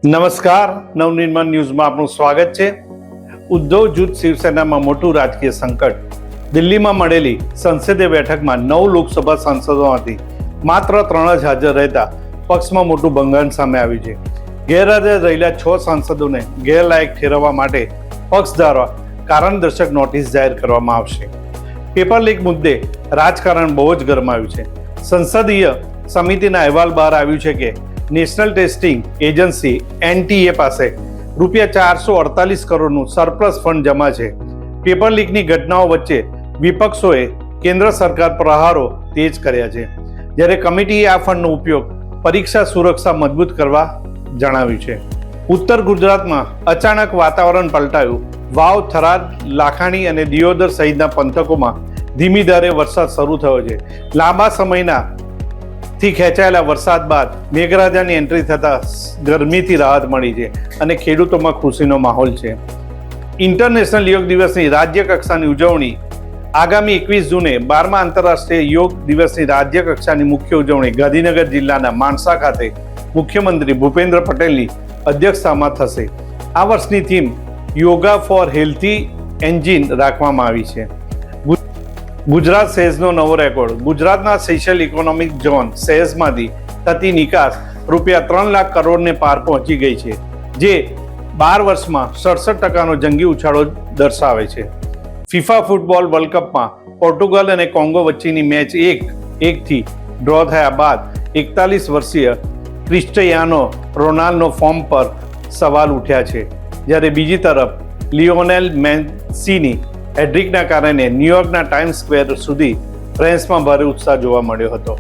નમસ્કાર, નવનિર્માણ ન્યૂઝમાં આપનું સ્વાગત છે. ઉદ્ધવ જૂથ શિવસેનામાં મોટું રાજકીય સંકટ. દિલ્હીમાં મળેલી સંસદીય બેઠકમાં 9 લોકસભા સાંસદોમાંથી માત્ર 3 જ હાજર રહેતા પક્ષમાં મોટું બંગાણ સામે આવ્યું છે. ગેરહાજર રહેલા 6 સાંસદોને ગેરલાયક ઠેરવવા માટે પક્ષ દ્વારા કારણદર્શક નોટિસ જાહેર કરવામાં આવશે. પેપર લીક મુદ્દે રાજકારણ બહુ જ ગરમાયું છે. સંસદીય સમિતિના અહેવાલ બહાર આવ્યું છે કે નેશનલ ટેસ્ટિંગ એજન્સી NTA પાસે ₹448 કરોડનું સરપ્લસ ફંડ જમા છે. પેપર લીકની ઘટનાઓ વચ્ચે વિપક્ષોએ કેન્દ્ર સરકાર પર પ્રહારો તેજ કર્યા છે, જ્યારે કમિટીએ આ ફંડનો ઉપયોગ પરીક્ષા સુરક્ષા મજબૂત કરવા જણાવ્યું છે. ઉત્તર ગુજરાતમાં અચાનક વાતાવરણ પલટાયું. વાવ, થરાદ, લાખાણી અને દિયોદર સહિતના પંથકોમાં ધીમી ધારે વરસાદ શરૂ થયો છે. લાંબા સમયના થી ખેંચાયેલા વરસાદ બાદ મેઘરાજાની એન્ટ્રી થતાં ગરમીથી રાહત મળી છે અને ખેડૂતોમાં ખુશીનો માહોલ છે. ઇન્ટરનેશનલ યોગ દિવસની રાજ્ય કક્ષાની ઉજવણી આગામી 21 જૂને 12મા આંતરરાષ્ટ્રીય યોગ દિવસની રાજ્ય કક્ષાની મુખ્ય ઉજવણી ગાંધીનગર જિલ્લાના માણસા ખાતે મુખ્યમંત્રી ભૂપેન્દ્ર પટેલની અધ્યક્ષતામાં થશે. આ વર્ષની theme yoga for healthy engine રાખવામાં આવી છે. ગુજરાત સેઝનો નવો રેકોર્ડ. ગુજરાતના સ્પેશિયલ ઇકોનોમિક ઝોન સેઝમાંથી થતી નિકાસ ₹3 લાખ કરોડને પાર પહોંચી ગઈ છે, જે 12 વર્ષમાં 67% જંગી ઉછાળો દર્શાવે છે. ફિફા ફૂટબોલ વર્લ્ડ કપમાં પોર્ટુગલ અને કોંગો વચ્ચેની મેચ 1-1 ડ્રો થયા બાદ 41 વર્ષીય ક્રિસ્ટિયાનો રોનાલ્ડો ફોર્મ પર સવાલ ઉઠ્યા છે, જ્યારે બીજી તરફ લિયોનેલ મેસીની હેડ્રિકના કારણે ન્યૂયોર્કના ટાઈમ્સ સ્ક્વેર સુધી ફ્રાન્સમાં ભારે ઉત્સાહ જોવા મળ્યો હતો.